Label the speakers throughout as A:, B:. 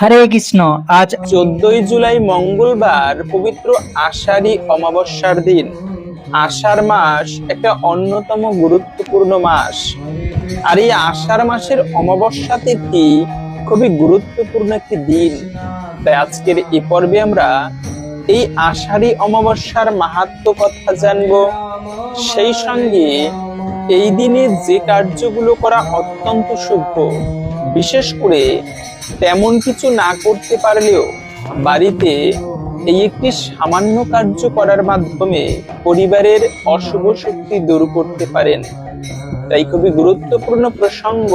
A: হরে কৃষ্ণ। আজ
B: 14ই জুলাই মঙ্গলবার পবিত্র আষাঢ়ী অমাবস্যার দিন। আষাঢ় মাস একটা অন্যতম গুরুত্বপূর্ণ মাস, আর এই আষাঢ় মাসের অমাবস্যা তিথি খুবই গুরুত্বপূর্ণ একটি দিন। তাই আজকের এই পর্বে আমরা এই আষাঢ়ী অমাবস্যার মাহাত্ম্য কথা জানবো। সেই সঙ্গে এই দিনে যে কার্যগুলো করা অত্যন্ত শুভ, বিশেষ করে তেমন কিছু না করতে পারলেও বাড়িতে এই একটি সামান্য কার্য করার মাধ্যমে পরিবারের অশুভ শক্তি দূর করতে পারেন। তাই খুবই গুরুত্বপূর্ণ প্রসঙ্গ।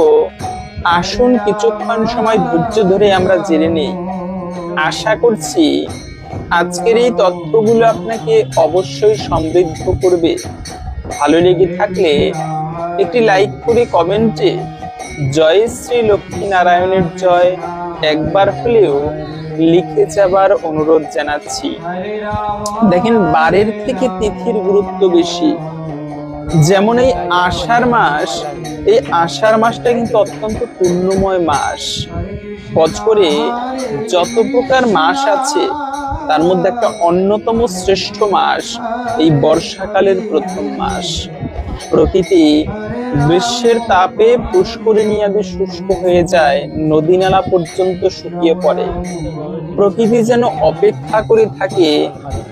B: আসুন কিছুক্ষণ সময় ধৈর্য ধরে আমরা জেনে নেই। আশা করছি আজকের এই তথ্যগুলো আপনাকে অবশ্যই সমৃদ্ধ করবে। ভালো লেগে থাকলে একটি লাইক করে কমেন্টে জয় শ্রী লক্ষ্মী নারায়ণের জয় একবার হলেও লিখে যাবার অনুরোধ জানাচ্ছি। দেখেন, বারের থেকে তিথির গুরুত্ব বেশি। যেমন এই আষাঢ় মাস, এই আষাঢ় মাসটা কিন্তু অত্যন্ত পুণ্যময় মাস। বছরে যত প্রকার মাস আছে তার মধ্যে একটা অন্যতম শ্রেষ্ঠ মাস এই বর্ষাকালের প্রথম মাস। প্রকৃতি গ্রীষ্মের তাপে পুষ্করিণী আদি শুষ্ক হয়ে যায়, নদী নালা পর্যন্ত শুকিয়ে পড়ে। প্রকৃতি যেন অপেক্ষা করে থাকে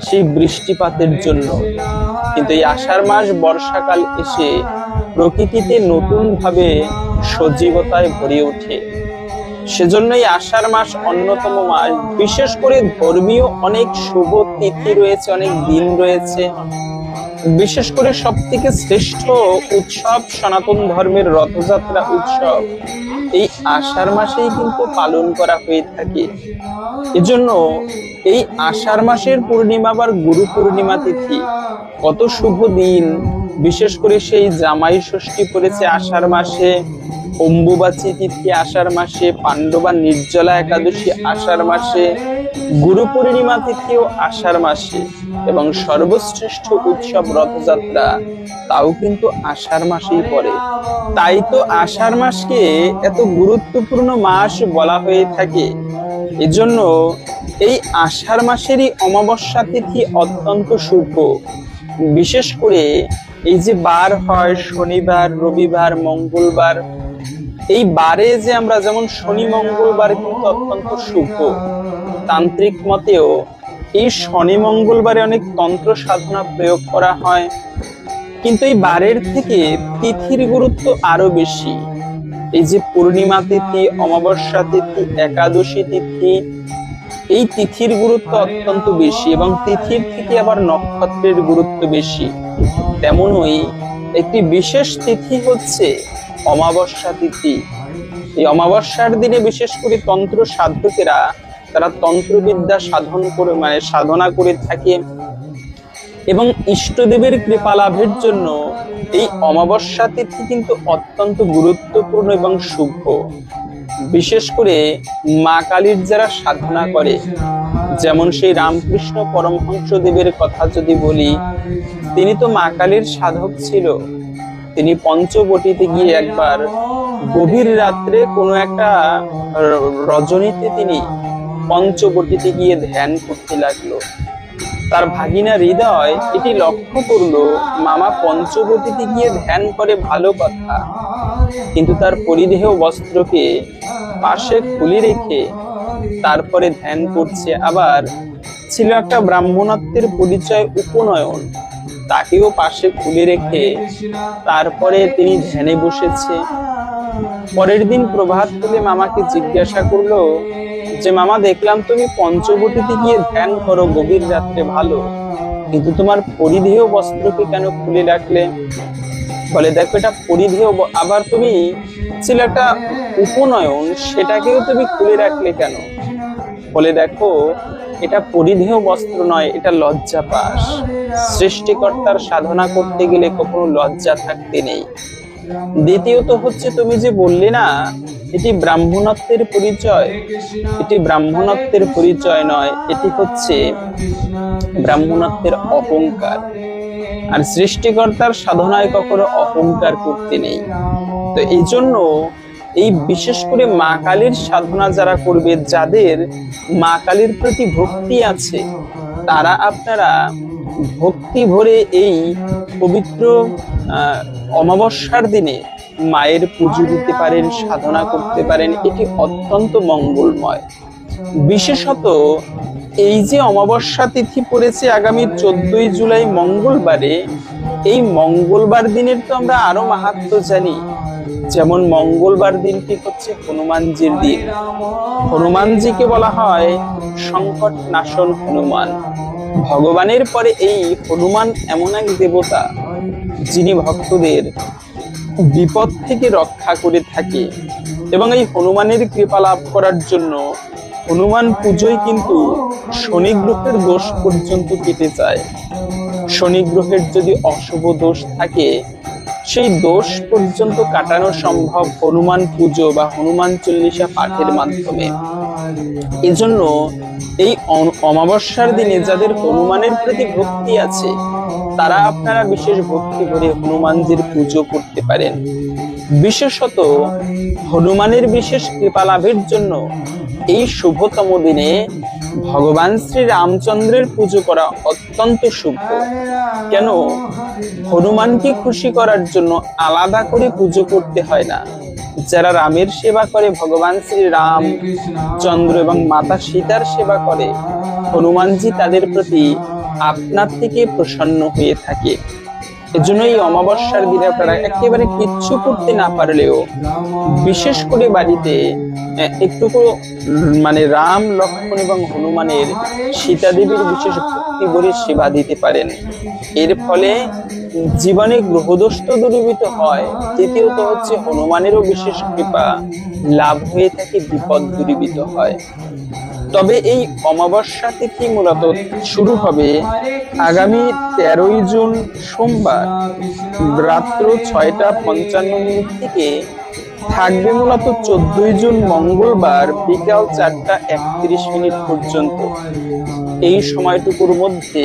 B: সেই বৃষ্টিপাতের জন্য। কিন্তু এই আষাঢ় মাস বর্ষাকাল এসে প্রকৃতিতে নতুন ভাবে সজীবতায় ভরে ওঠে। সেজন্যই আষাঢ় মাস অন্যতম মাস। বিশেষ করে ধর্মীয় অনেক শুভ তিথি রয়েছে, অনেক দিন রয়েছে। বিশেষ করে সব থেকে শ্রেষ্ঠ উৎসব সনাতন ধর্মের রথযাত্রা উৎসব এই আষাঢ় মাসেই কিন্তু পালন করা হয়ে থাকে। এজন্য এই আষাঢ় মাসের পূর্ণিমা আবার গুরু পূর্ণিমা তিথি, কত শুভ দিন। বিশেষ করে সেই জামাই ষষ্ঠী পড়েছে আষাঢ় মাসে, অম্বুবাচী তিথি আষাঢ় মাসে, পাণ্ডবা নির্জলা একাদশী আষাঢ় মাসে, গুরু পূর্ণিমা তিথিও আষাঢ় মাসে, এবং সর্বশ্রেষ্ঠ উৎসব রথযাত্রা তাও কিন্তু আষাঢ় মাসেই পড়ে। তাই তো আষাঢ় মাসকে এত গুরুত্বপূর্ণ মাস বলা হয়ে থাকে। এজন্য এই আষাঢ় মাসেরই অমাবস্যা তিথি অত্যন্ত শুভ। বিশেষ করে এই যে বার হয় শনিবার, রবিবার, মঙ্গলবার, এই বারে যে আমরা যেমন শনি মঙ্গলবার কিন্তু অত্যন্ত শুভ। তান্ত্রিক মতেও এই শনি মঙ্গলবারে অনেক তন্ত্র সাধনা প্রয়োগ করা হয়। কিন্তু এই বারের থেকে তিথির গুরুত্ব আরো বেশি। এই যে পূর্ণিমা তিথি, অমাবস্যা তিথি, একাদশী তিথি, এই তিথির গুরুত্ব অত্যন্ত বেশি, এবং তিথির থেকে আবার নক্ষত্রের গুরুত্ব বেশি। তেমনই একটি বিশেষ তিথি হচ্ছে অমাবস্যা তিথি। এই অমাবস্যার দিনে বিশেষ করে তন্ত্র সাধকেরা তারা তন্ত্রবিদ্যা সাধনা করে থাকে, এবং ইষ্টদেবের কৃপা লাভের জন্য এই অমাবস্যা তিথি কিন্তু অত্যন্ত গুরুত্বপূর্ণ এবং শুভ। বিশেষ করে মা কালীর যারা সাধনা করে, যেমন সেই রামকৃষ্ণ পরমহংস দেবের কথা যদি বলি, তিনি তো মা কালীর সাধক ছিল। তিনি পঞ্চবটিতে গিয়ে একবার গভীর রাত্রে কোনো একটা রজনীতে তিনি পঞ্চবটিতে গিয়ে ধ্যান করতে লাগলো। তার ভাগিনা হৃদয় এটি লক্ষ্য করলো, মামা পঞ্চবটিতে গিয়ে ধ্যান করে ভালো কথা, কিন্তু তার পরিধেয় বস্ত্রকে পাশে খুলে রেখে তারপরে ধ্যান করছে। আবার ছিল একটা ব্রাহ্মণত্বের পরিচয় উপনয়ন, তাকেও পাশে খুলে রেখে তারপরে তিনি ধ্যানে বসেছে। পরের দিন প্রভাত হলে মামাকে জিজ্ঞাসা করলো যে, মামা দেখলাম তুমি পঞ্চবটিতে গিয়ে ধ্যান করো গভীর রাত্রে, ভালো, কিন্তু তোমার পরিধেয় বস্ত্রকে কেন খুলে রাখলে? বলে, দেখো এটা পরিধেয়, আবার তুমি ছিল একটা উপনয়ন, সেটাকেও তুমি খুলে রাখলে কেন? বলে, দেখো এটা পরিধেয় বস্ত্র নয়, এটা লজ্জা পাশ। সৃষ্টিকর্তার সাধনা করতে গেলে কখনো লজ্জা থাকতে নেই। দ্বিতীয়ত হচ্ছে, তুমি যে বললে না এটি ব্রাহ্মণত্বের পরিচয়, এটি ব্রাহ্মণত্বের পরিচয় নয়, এটি হচ্ছে ব্রাহ্মণত্বের অহংকার। আর সৃষ্টিকর্তার সাধনায় কখনো অহংকার করতে নেই। তো এই জন্য এই বিশেষ করে মা কালীর সাধনা যারা করবে, যাদের মা কালীর প্রতি ভক্তি আছে, তারা আপনারা ভক্তি ভরে এই পবিত্র অমাবস্যার দিনে মায়ের পুজো দিতে পারেন, সাধনা করতে পারেন। এটি অত্যন্ত মঙ্গলময়। বিশেষত এই যে অমাবস্যা তিথি পড়েছে আগামী 14ই জুলাই মঙ্গলবারে, এই মঙ্গলবার দিনের তো আমরা আরো মাহাত্ম্য জানি। যেমন মঙ্গলবার দিনটি হচ্ছে হনুমানজির দিন। হনুমানজিকে বলা হয় সংকট নাশন হনুমান। ভগবানের পরে এই হনুমান এমন এক দেবতা যিনি ভক্তদের বিপদ থেকে রক্ষা করে থাকে, এবং এই হনুমানের কৃপা লাভ করার জন্য হনুমান পুজোয় কিন্তু শনি গ্রহের দোষ পর্যন্ত কেটে যায়। শনি গ্রহের যদি অশুভ দোষ থাকে, সেই দোষ পর্যন্ত কাটানো সম্ভব হনুমান পুজো বা হনুমান চল্লিশা পাঠের মাধ্যমে। এজন্য এই অমাবস্যার দিনে যাদের হনুমানের প্রতি ভক্তি আছে, তারা আপনারা বিশেষ ভক্তি করে হনুমানজির পুজো করতে পারেন। বিশেষত হনুমানের বিশেষ কৃপা লাভের জন্য এই শুভতম দিনে ভগবান শ্রী রামচন্দ্রের পুজো করা অত্যন্ত শুভ। কেন? হনুমানকে খুশি করার জন্য আলাদা করে পুজো করতে হয় না। যারা রামের সেবা করে, ভগবান শ্রী রাম চন্দ্র এবং মাতা সীতার সেবা করে, হনুমানজি তাদের প্রতি আপনার থেকে প্রসন্ন হয়ে থাকে। এজন্য এই অমাবস্যার দিনে আপনারা একেবারে কিচ্ছু করতে না পারলেও বিশেষ করে বাড়িতে একটুকু রাম, লক্ষ্মণ এবং হনুমানের, সীতা দেবীর বিশেষ ভক্তি করে সেবা দিতে পারেন। এর ফলে জীবনে গ্রহদোষ তো দূরীভূত হয়, দ্বিতীয়ত হচ্ছে হনুমানেরও বিশেষ কৃপা লাভ হয়ে থাকে, বিপদ দূরীভূত হয়। তবে এই অমাবস্যা তিথি মূলত শুরু হবে আগামী 13ই জুন সোমবার রাত্র 6:55 থেকে, থাকবে মূলত 14ই জুন মঙ্গলবার বিকাল 4:31 পর্যন্ত। এই সময়টুকুর মধ্যে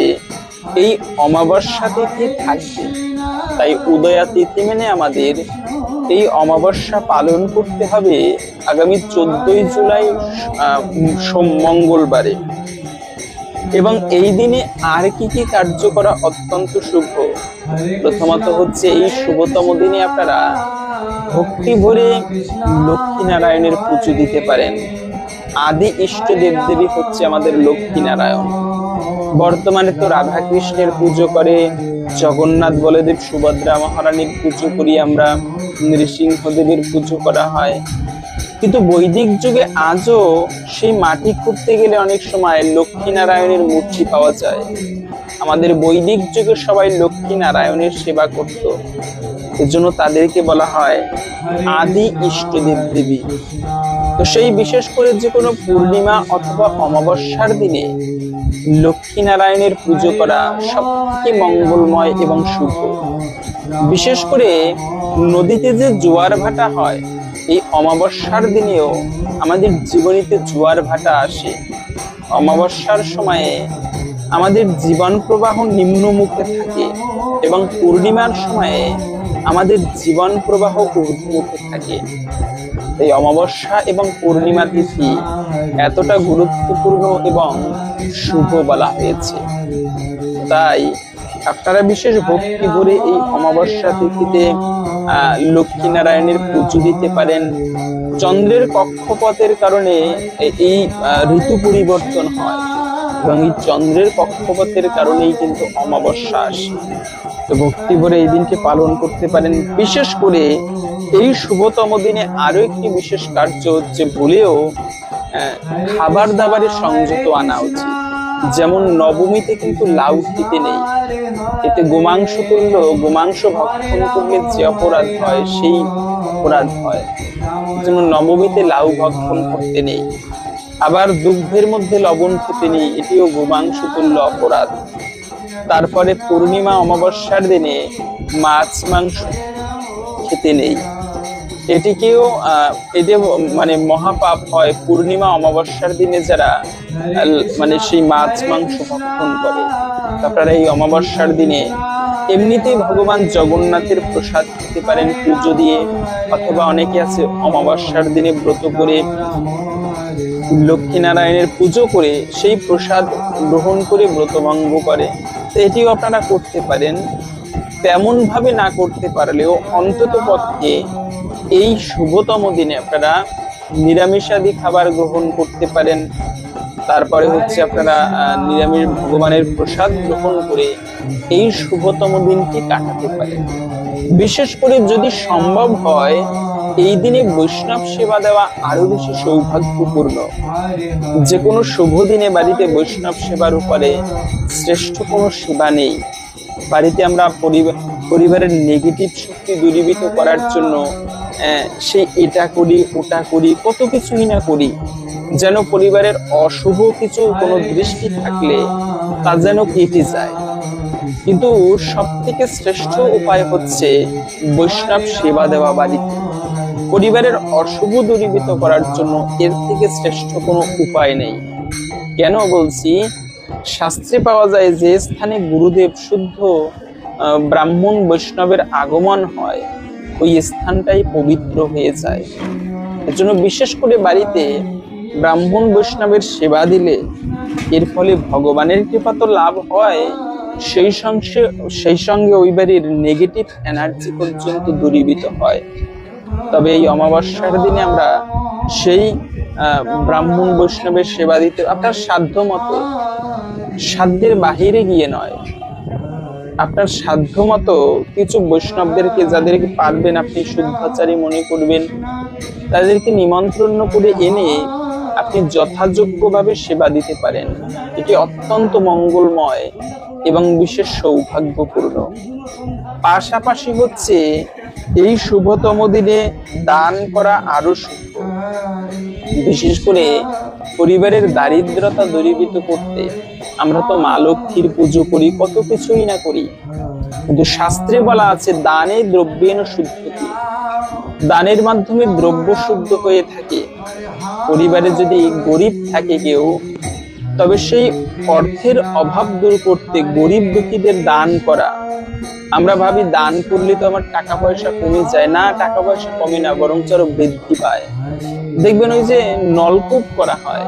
B: এই অমাবস্যা তিথি থাকবে। তাই উদয়া তিথি মেনে আমাদের এই অমাবস্যা পালন করতে হবে আগামী 14ই জুলাই মঙ্গলবারে। এবং এই দিনে আর কি কি কার্য করা অত্যন্ত শুভ? প্রথমত হচ্ছে এই শুভতম দিনে আপনারা ভক্তি ভরে লক্ষ্মী নারায়ণের পুজো দিতে পারেন। আদি ইষ্ট দেবদেবী হচ্ছে আমাদের লক্ষ্মী নারায়ণ। বর্তমানে তো রাধা কৃষ্ণের পুজো করে, জগন্নাথ বলদেব সুভদ্রা মহারানীর পুজো করি আমরা, নৃসিংহদেবের পুজো করা হয়। কিন্তু বৈদিক যুগে আজও সেই মাটি খুঁড়তে গেলে অনেক সময় লক্ষ্মী নারায়ণের মূর্তি পাওয়া যায়। আমাদের বৈদিক যুগে সবাই লক্ষ্মী নারায়ণের সেবা করত, এজন্য তাদেরকে বলা হয় আদি ইষ্ট দেবদেবী। তো সেই বিশেষ করে যে কোনো পূর্ণিমা অথবা অমাবস্যার দিনে লক্ষ্মী নারায়ণের পুজো করা সবথেকে মঙ্গলময় এবং শুভ। বিশেষ করে নদীতে যে জোয়ার ভাটা হয়, এই অমাবস্যার দিনেও আমাদের জীবনীতে জোয়ার ভাটা আসে। অমাবস্যার সময়ে আমাদের জীবন প্রবাহ নিম্নমুখে থাকে এবং পূর্ণিমার সময়ে আমাদের জীবন প্রবাহ ঊর্ধ্বমুখে থাকে। এই অমাবস্যা এবং পূর্ণিমা তিথি এতটা গুরুত্বপূর্ণ এবং শুভ বলা হয়েছে। তাই আপনারা বিশেষ ভক্তি ভরে এই অমাবস্যা তিথিতে লক্ষ্মী নারায়ণের পুজো দিতে পারেন। চন্দ্রের কক্ষপথের কারণে এই ঋতু পরিবর্তন হয় এবং এই চন্দ্রের কক্ষপথের কারণেই কিন্তু অমাবস্যা আসে। তো ভক্তি ভরে এই দিনকে পালন করতে পারেন। বিশেষ করে এই শুভতম দিনে আরো একটি বিশেষ কার্য হচ্ছে, ভুলেও খাবার দাবারের সংযত আনা উচিত। যেমন নবমীতে কিন্তু লাউ খেতে নেই, এতে গোমাংস তুল্য, গোমাংস ভক্ষণ করলে যে অপরাধ হয় সেই অপরাধ হয়। যেমন নবমীতে লাউ ভক্ষণ করতে নেই। আবার দুগ্ধের মধ্যে লবণ খেতে নেই, এটিও গোমাংস তুল্য অপরাধ। তারপরে পূর্ণিমা অমাবস্যার দিনে মাছ মাংস খেতে নেই, এটিকেও মহাপাপ হয়। পূর্ণিমা অমাবস্যার দিনে যারা সেই মাছ মাংস ভক্ষণ করে, আপনারা এই অমাবস্যার দিনে এমনিতেই ভগবান জগন্নাথের প্রসাদ খেতে পারেন পুজো দিয়ে, অথবা অনেকে আছে অমাবস্যার দিনে ব্রত করে লক্ষ্মীনারায়ণের পুজো করে সেই প্রসাদ গ্রহণ করে ব্রতভঙ্গ করে। তো এটিও আপনারা করতে পারেন। তেমন ভাবে না করতে পারলেও অন্তত পক্ষে এই শুভতম দিনে আপনারা নিরামিষাদি খাবার গ্রহণ করতে পারেন। তারপরে হচ্ছে আপনারা নিরামিষ ভগবানের প্রসাদ গ্রহণ করে এই শুভতম দিনটি কাটাতে পারেন। বিশেষ করে যদি সম্ভব হয় এই দিনে বৈষ্ণব সেবা দেওয়া আরো বেশি সৌভাগ্যপূর্ণ। যে কোনো শুভ দিনে বাড়িতে বৈষ্ণব সেবার উপরে শ্রেষ্ঠ কোনো সেবা নেই। বাড়িতে আমরা পরিবারের নেগেটিভ শক্তি দূরীভূত করার জন্য সে এটা করি ওটা করি, কত কিছুই না করি, যেন পরিবারের অশুভ কিছু কোনো দৃষ্টি থাকলে তা যেন কেটে যায়। কিন্তু সব থেকে শ্রেষ্ঠ উপায় হচ্ছে বৈষ্ণব সেবা দেওয়া বাড়িতে। পরিবারের অশুভ দূরীভূত করার জন্য এর থেকে শ্রেষ্ঠ কোনো উপায় নেই। কেন বলছি? শাস্ত্রে পাওয়া যায় যে স্থানে গুরুদেব শুদ্ধ ব্রাহ্মণ বৈষ্ণবের আগমন হয় ওই স্থানটাই পবিত্র হয়ে যায়। এর জন্য বিশেষ করে বাড়িতে ব্রাহ্মণ বৈষ্ণবের সেবা দিলে এর ফলে ভগবানের কৃপা তো লাভ হয়, সেই সঙ্গে ওই বাড়ির নেগেটিভ এনার্জি পর্যন্ত দূরীভূত হয়। তবে এই অমাবস্যার দিনে আমরা সেই ব্রাহ্মণ বৈষ্ণবের সেবা দিতে আপনার সাধ্য মতো, সাধ্যের বাহিরে গিয়ে নয়, আপনার সাধ্য মতো কিছু বৈষ্ণবদেরকে, যাদেরকে পারবেন আপনি শুদ্ধাচারী মনে করবেন, তাদেরকে নিমন্ত্রণ করে এনে আপনি যথাযোগ্যভাবে সেবা দিতে পারেন। এটি অত্যন্ত মঙ্গলময় এবং বিশেষ সৌভাগ্যপূর্ণ। পাশাপাশি হচ্ছে এই শুভতম দিনে দান করা আরো শুভ। বিশেষ করে পরিবারের দারিদ্রতা দূরীভূত করতে আমরা তো মা লক্ষ্মীর পুজো করি, কত কিছুই না করি, কিন্তু শাস্ত্রে বলা আছে দানে দ্রব্যেন শুদ্ধতি। দানের মাধ্যমে দ্রব্য শুদ্ধ হয়ে থাকে। পরিবারে যদি গরিব থাকে কেউ, তবে সেই অর্থের অভাব দূর করতে গরিব দুঃখীদের দান করা। আমরা ভাবি দান করলে তো আমার টাকা পয়সা কমে যায়, না, টাকা পয়সা কমে না, বরং আরো বৃদ্ধি পায়। দেখবেন ওই যে নলকূপ করা হয়,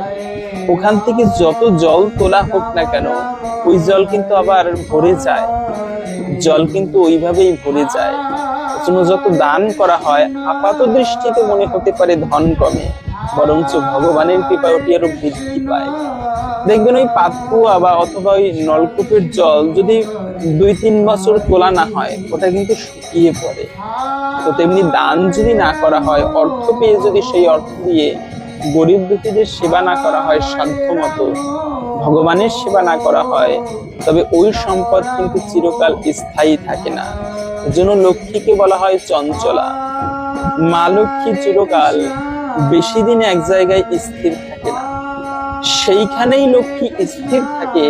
B: ওখান থেকে যত জল তোলা হোক না কেন ওই জল কিন্তু আবার ভরে যায়, জল কিন্তু ওইভাবেই ভরে যায়। যত দান করা হয় আপাত দৃষ্টিতে মনে হতে পারে ধন কমে, বরঞ্চ ভগবানের কৃপায় ওটি আরো বৃদ্ধি পায়। দেখবেন ওই পাতকুয়া বা অথবা ওই নলকূপের জল যদি 2-3 বছর তোলা না হয় ওটা কিন্তু শুকিয়ে পড়ে। তো তেমনি দান যদি না করা হয়, অর্থ পেয়ে যদি সেই অর্থ দিয়ে গরিব দুঃখীদের সেবা না করা হয়, সাধ্য মতো ভগবানের সেবা না করা হয়, তবে ওই সম্পদ কিন্তু চিরকাল স্থায়ী থাকে না। এজন্য লক্ষ্মীকে বলা হয় চঞ্চলা। মা লক্ষ্মী চিরকাল বেশি দিন এক জায়গায় স্থির থাকে না। সেইখানেই লক্ষ্মী স্থির থাকে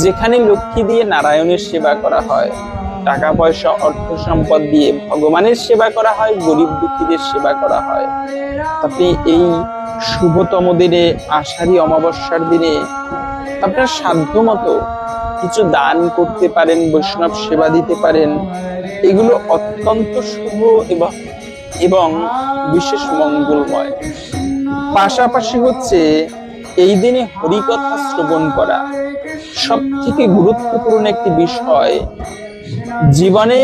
B: যেখানে লক্ষ্মী দিয়ে নারায়ণের সেবা করা হয়, টাকা পয়সা অর্থ সম্পদ দিয়ে ভগবানের সেবা করা হয়, গরিব দুঃখীদের সেবা করা হয়। আপনি এই শুভতম দিনে, আষাঢ়ী অমাবস্যার দিনে আপনার সাধ্য মতো কিছু দান করতে পারেন, বৈষ্ণব সেবা দিতে পারেন। এগুলো অত্যন্ত শুভ এবং বিশেষ মঙ্গলময়। পাশাপাশি হচ্ছে এই দিনে হরিকথা শ্রবণ করা সব থেকে গুরুত্বপূর্ণ একটি বিষয়। জীবনে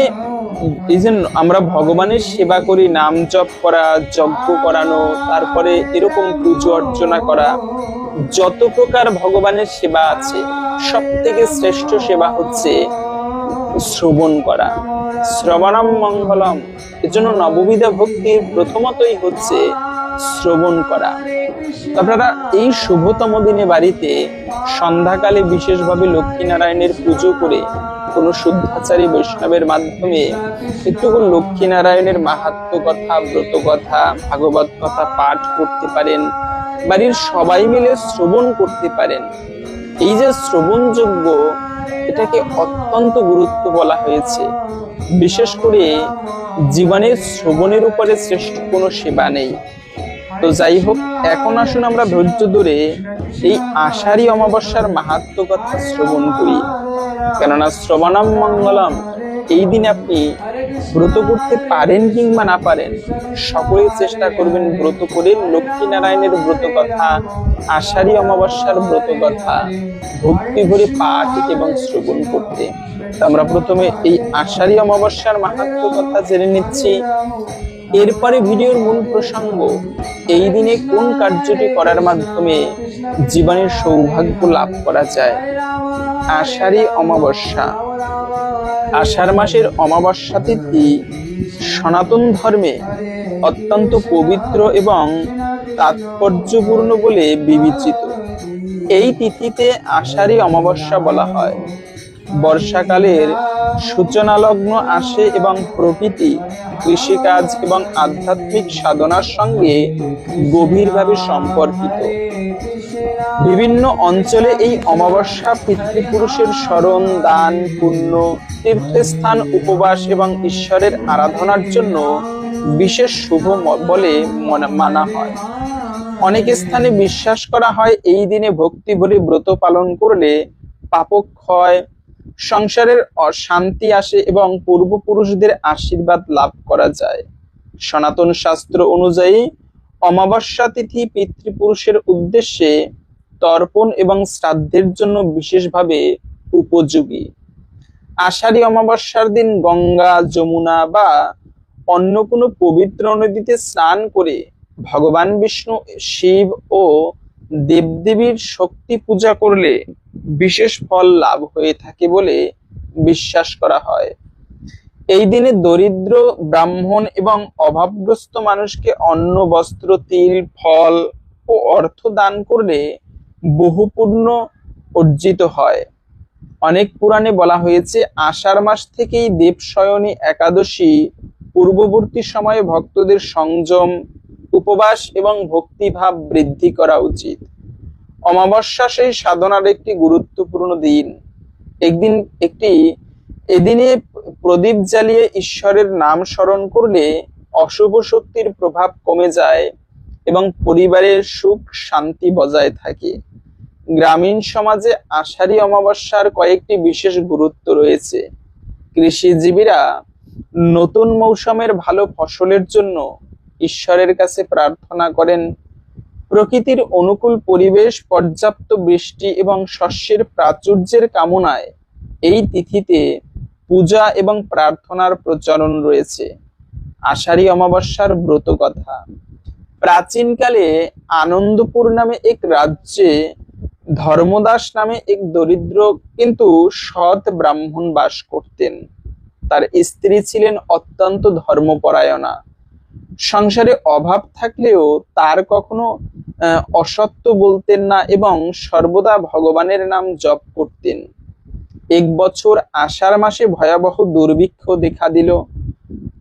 B: এই যে আমরা ভগবানের সেবা করি, নাম জপ করা, যজ্ঞ করানো, তারপরে এরকম পুজো অর্চনা করা, যত প্রকার ভগবানের সেবা আছে সব থেকে শ্রেষ্ঠ সেবা হচ্ছে শ্রবণ করা। শ্রবণম মঙ্গলম। এর জন্য নববিধা ভক্তির প্রথমতই হচ্ছে শ্রবণ করা। আপনারা এই শুভতম দিনে বাড়িতে সন্ধ্যাকালে বিশেষভাবে লক্ষ্মীনারায়ণের পুজো করে কোন শুদ্ধাচারী বৈষ্ণবের মাধ্যমে একটু লক্ষ্মীনারায়ণের মাহাত্ম্য কথা, ব্রত কথা, ভাগবত কথা পাঠ করতে পারেন। বাড়ির সবাই মিলে শ্রবণ করতে পারেন। এই যে শ্রবণযোগ্য, এটাকে অত্যন্ত গুরুত্ব বলা হয়েছে। বিশেষ করে জীবনের শ্রবণের উপরে শ্রেষ্ঠ কোনো সেবা নেই। তো যাই হোক, এখন আসুন আমরা ধৈর্য ধরে এই আষাঢ়ী অমাবস্যার মাহাত্ম্য কথা শ্রবণ করি। কেননা শ্রবণম মঙ্গলম, এই দিন আপনি ব্রত করতে পারেন কিংবা না পারেন, সকলেই চেষ্টা করবেন ব্রত করে লক্ষ্মী নারায়ণের ব্রত কথা, আষাঢ়ী অমাবস্যার ব্রত কথা ভক্তি ভরে পাঠ এবং শ্রবণ করতে। আমরা প্রথমে এই আষাঢ়ী অমাবস্যার মাহাত্ম্য কথা জেনে নিচ্ছি। এরপরে ভিডিওর মূল প্রসঙ্গ, এই দিনে কোন কার্যটি করার মাধ্যমে জীবনের সৌভাগ্য লাভ করা যায়। আষাঢ়ী অমাবস্যা, আষাঢ় মাসের অমাবস্যা তিথি সনাতন ধর্মে অত্যন্ত পবিত্র এবং তাৎপর্যপূর্ণ বলে বিবেচিত। এই তিথিতে আষাঢ়ী অমাবস্যা বলা হয়। বর্ষাকালের সূচনা লগ্ন আসে এবং প্রকৃতি কৃষিকাজ এবং আধ্যাত্মিক সাধনার সঙ্গে গভীরভাবে সম্পর্কিত। বিভিন্ন অঞ্চলে এই অমাবস্যা পিতৃপুরুষের স্মরণ, দান, পুণ্য, তীর্থস্থান, উপবাস এবং ঈশ্বরের আরাধনার জন্য বিশেষ শুভ বলে মানা হয়। অনেক স্থানে বিশ্বাস করা হয় এই দিনে ভক্তি ভরে ব্রত পালন করলে পাপক্ষয়, সংসারের অশান্তি আসে এবং পূর্বপুরুষদের আশীর্বাদ লাভ করা যায়। সনাতন শাস্ত্র অনুযায়ী অমাবস্যা তিথি পিতৃপুরুষের উদ্দেশ্যে তর্পণ এবং শ্রাদ্ধের জন্য বিশেষভাবে উপযোগী। আষাঢ়ী অমাবস্যার দিন গঙ্গা, যমুনা বা অন্য কোনো পবিত্র নদীতে স্নান করে ভগবান বিষ্ণু, শিব ও দেবদেবীর শক্তি পূজা করলে বিশেষ ফল লাভ হয়ে থাকে বলে বিশ্বাস করা হয়। এই দিনে দরিদ্র, ব্রাহ্মণ এবং অভাবগ্রস্ত মানুষকে অন্ন, বস্ত্র, তিল, ফল ও অর্থ দান করলে বহু পুণ্য অর্জিত হয়। অনেক পুরাণে বলা হয়েছে আষাঢ় মাস থেকেই দেবশয়নী একাদশী পূর্ববর্তী সময়ে ভক্তদের সংযম, উপবাস এবং ভক্তিভাব বৃদ্ধি করা উচিত। অমাবস্যা সেই সাধনার একটি গুরুত্বপূর্ণ দিন। এদিনে প্রদীপ জ্বালিয়ে ঈশ্বরের নাম স্মরণ করলে অশুভ শক্তির প্রভাব কমে যায় এবং পরিবারের সুখ শান্তি বজায় থাকে। গ্রামীণ সমাজে আষাঢ়ী অমাবস্যার কয়েকটি বিশেষ গুরুত্ব রয়েছে। কৃষিজীবীরা নতুন মৌসুমের ভালো ফসলের জন্য ঈশ্বরের কাছে প্রার্থনা করেন। প্রকৃতির অনুকূল পরিবেশ, পর্যাপ্ত বৃষ্টি এবং শস্যের প্রাচুর্যের কামনায় এই তিথিতে পূজা এবং প্রার্থনার প্রচলন রয়েছে। আষাঢ়ী অমাবস্যার ব্রত কথা। প্রাচীনকালে আনন্দপুর নামে এক রাজ্যে ধর্মদাস নামে এক দরিদ্র কিন্তু সৎ ব্রাহ্মণ বাস করতেন। তার স্ত্রী ছিলেন অত্যন্ত ধর্মপরায়ণা। সংসারে অভাব থাকলেও তার কখনো অসত্য বলতেন না এবং সর্বদা ভগবানের নাম জপ করতেন। এক বছর আষাঢ় মাসে ভয়াবহ দুর্ভিক্ষ দেখা দিল।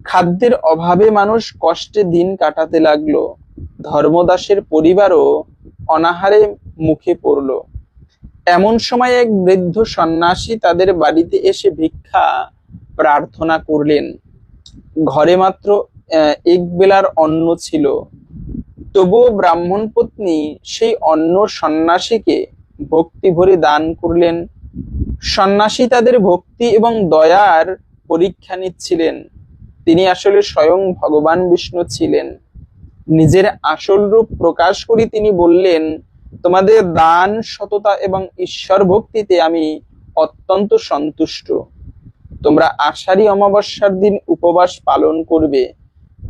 B: খাদ্যের অভাবে মানুষ কষ্টে দিন কাটাতে লাগলো। ধর্মদাসের পরিবারও অনাহারে মুখে পড়ল। এমন সময় এক বৃদ্ধ সন্ন্যাসী তাদের বাড়িতে এসে ভিক্ষা প্রার্থনা করলেন। ঘরে মাত্র এক বেলার অন্ন ছিল, তবুও ব্রাহ্মণ পত্নী সেই অন্ন সন্ন্যাসীকে ভক্তি ভরে দান করলেন। সন্ন্যাসী তাদের ভক্তি এবং দয়ার পরীক্ষা নিচ্ছিলেন। তিনি আসলে স্বয়ং ভগবান বিষ্ণু ছিলেন। নিজের আসল রূপ প্রকাশ করে তিনি বললেন, তোমাদের দান, সততা এবং ঈশ্বর ভক্তিতে আমি অত্যন্ত সন্তুষ্ট। তোমরা আষাঢ়ী অমাবস্যার দিন উপবাস পালন করবে,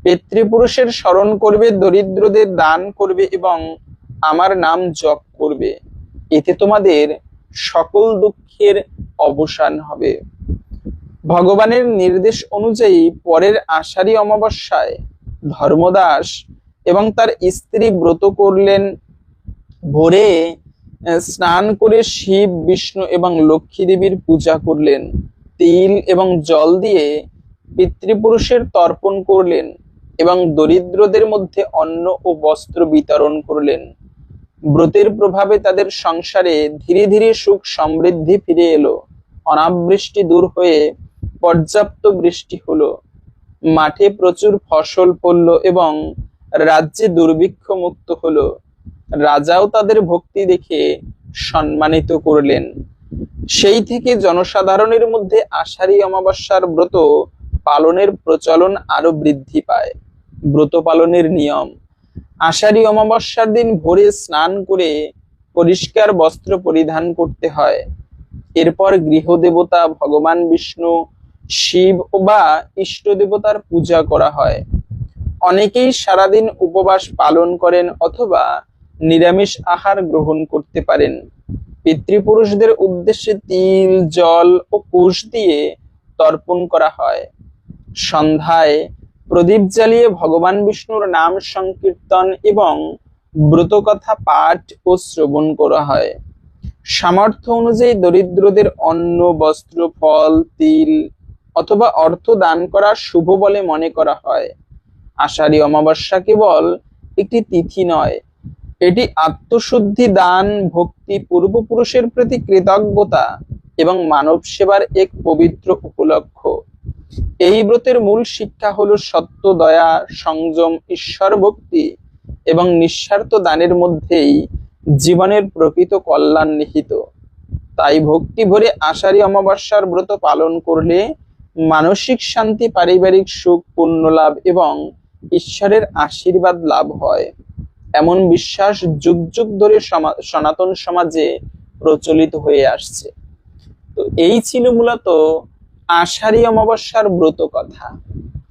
B: পিতৃপুরুষের স্মরণ করবে, দরিদ্রদের দান করবে এবং আমার নাম জপ করবে। এতে তোমাদের সকল দুঃখের অবসান হবে। ভগবানের নির্দেশ অনুযায়ী পরের আষাঢ়ী অমাবস্যায় ধর্মদাস এবং তার স্ত্রী ব্রত করলেন। ভোরে স্নান করে শিব, বিষ্ণু এবং লক্ষ্মী দেবীর পূজা করলেন। তিল এবং জল দিয়ে পিতৃপুরুষের তর্পণ করলেন এবং দরিদ্রদের মধ্যে অন্ন ও বস্ত্র বিতরণ করলেন। ব্রতের প্রভাবে তাদের সংসারে ধীরে ধীরে সুখ সমৃদ্ধি ফিরে এলো। অনাবৃষ্টি দূর হয়ে পর্যাপ্ত বৃষ্টি হলো, মাঠে প্রচুর ফসল ফলল এবং রাজ্যে দুর্ভিক্ষ মুক্ত হলো। রাজাও তাদের ভক্তি দেখে সম্মানিত করলেন। সেই থেকে জনসাধারণের মধ্যে আষাঢ়ী অমাবস্যার ব্রত পালনের প্রচলন আরো বৃদ্ধি পায়। ব্রত পালনের নিয়ম: আষাঢ়ী অমাবস্যার দিন ভোরে স্নান করে পরিষ্কার বস্ত্র পরিধান করতে হয়। এরপর গৃহদেবতা ভগবান বিষ্ণু, শিব বা ইষ্ট দেবতার পূজা করা হয়। অনেকেই সারাদিন উপবাস পালন করেন অথবা নিরামিষ আহার গ্রহণ করতে পারেন। পিতৃপুরুষদের উদ্দেশ্যে তিল, জল ও কুশ দিয়ে তর্পণ করা হয়। সন্ধ্যায় প্রদীপ জ্বালিয়ে ভগবান বিষ্ণুর নাম সংকীর্তন এবং ব্রতকথা পাঠ ও শ্রবণ করা হয়। সামর্থ্য অনুযায়ী দরিদ্রদের অন্ন, বস্ত্র, ফল, তিল অথবা অর্থ দান করা শুভ বলে মনে করা হয়। আষাঢ়ী অমাবস্যা কেবল একটি তিথি নয়, এটি আত্মশুদ্ধি, দান, ভক্তি, পূর্বপুরুষের প্রতি কৃতজ্ঞতা এবং মানব সেবার এক পবিত্র উপলক্ষ। এই ব্রতের মূল শিক্ষা হলো সত্য, দয়া, সংযম, ঈশ্বর ভক্তি এবং নিঃস্বার্থ দানের মধ্যেই জীবনের প্রকৃত কল্যাণ নিহিত। তাই ভক্তি ভরে আষাঢ়ী অমাবস্যার ব্রত পালন করলে মানসিক শান্তি, পারিবারিক সুখ, পুণ্য লাভ এবং ঈশ্বরের আশীর্বাদ লাভ হয়, এমন বিশ্বাস যুগ যুগ ধরে সনাতন সমাজে প্রচলিত হয়ে আসছে। তো এই ছিল মূলত আষাঢ়ী অমাবস্যার ব্রত কথা।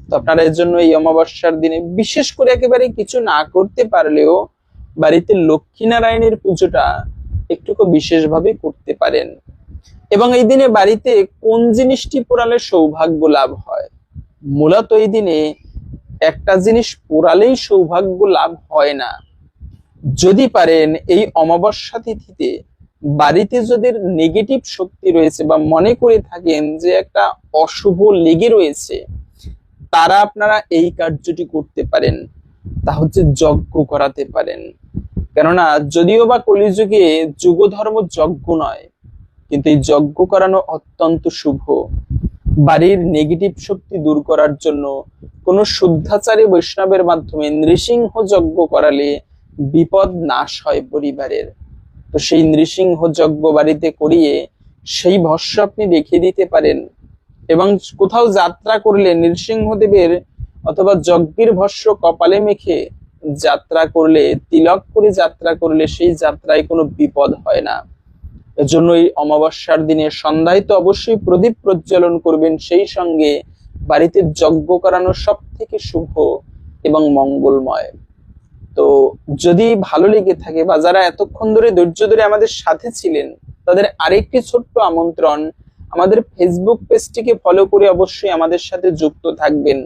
B: তো আপনারা এর জন্য এই অমাবস্যার দিনে বিশেষ করে একেবারে কিছু না করতে পারলেও বাড়িতে লক্ষ্মীনারায়ণের পুজোটা একটুকু বিশেষভাবে করতে পারেন। এবং এই দিনে বাড়িতে কোন জিনিসটি পোড়ালে সৌভাগ্য লাভ হয়? মূলত এই দিনে একটা জিনিস পোড়ালেই সৌভাগ্য লাভ হয় না। যদি পারেন এই অমাবস্যা তিথিতে বাড়িতে যাদের নেগেটিভ শক্তি রয়েছে বা মনে করে থাকেন যে একটা অশুভ লেগে রয়েছে, তারা আপনারা এই কার্যটি করতে পারেন। তা হচ্ছে যজ্ঞ করাতে পারেন। কেননা যদিও বা কলিযুগে যুগধর্ম যজ্ঞ নয়, কিন্তু এই যজ্ঞ করানো অত্যন্ত শুভ। বাড়ির নেগেটিভ শক্তি দূর করার জন্য কোনো শুদ্ধাচারী বৈষ্ণবের মাধ্যমে নৃসিংহ যজ্ঞ করালে বিপদ নাশ হয় পরিবারের। তো সেই নৃসিংহ যজ্ঞ বাড়িতে করিয়ে সেই ভস্য আপনি রেখে দিতে পারেন। এবং কোথাও যাত্রা করলে নৃসিংহদেবের অথবা যজ্ঞের ভস্য কপালে মেখে যাত্রা করলে, তিলক করে যাত্রা করলে সেই যাত্রায় কোনো বিপদ হয় না। এজন্য এই অমাবস্যার দিনে সন্ধ্যায় তো অবশ্যই প্রদীপ প্রজ্বলন করবেন, সেই সঙ্গে বাড়িতে যজ্ঞ করানো সব থেকে শুভ এবং মঙ্গলময়। তো যদি ভালো লেগে থাকে বা যারা এতক্ষণ ধরে ধৈর্য ধরে আমাদের সাথে ছিলেন, তাদের আরেকটি ছোট্ট আমন্ত্রণ, আমাদের ফেসবুক পেজটিকে ফলো করে অবশ্যই আমাদের সাথে যুক্ত থাকবেন।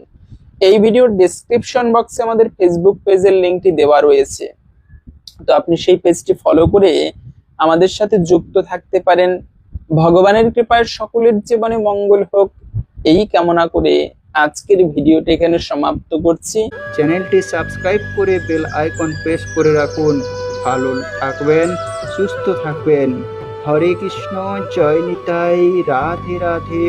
B: এই ভিডিওর ডেসক্রিপশন বক্সে আমাদের ফেসবুক পেজের লিঙ্কটি দেওয়া রয়েছে। তো আপনি সেই পেজটি ফলো করে আমাদের সাথে যুক্ত থাকতে পারেন। ভগবানের কৃপায় সকলের জীবনে মঙ্গল হোক, এই কামনা করে আজকের ভিডিওটি এখানে সমাপ্ত করছি।
A: চ্যানেলটি সাবস্ক্রাইব করে বেল আইকন প্রেস করে রাখুন। ভালো থাকবেন, সুস্থ থাকবেন। হরে কৃষ্ণ, জয় নিতাই, রাধে রাধে।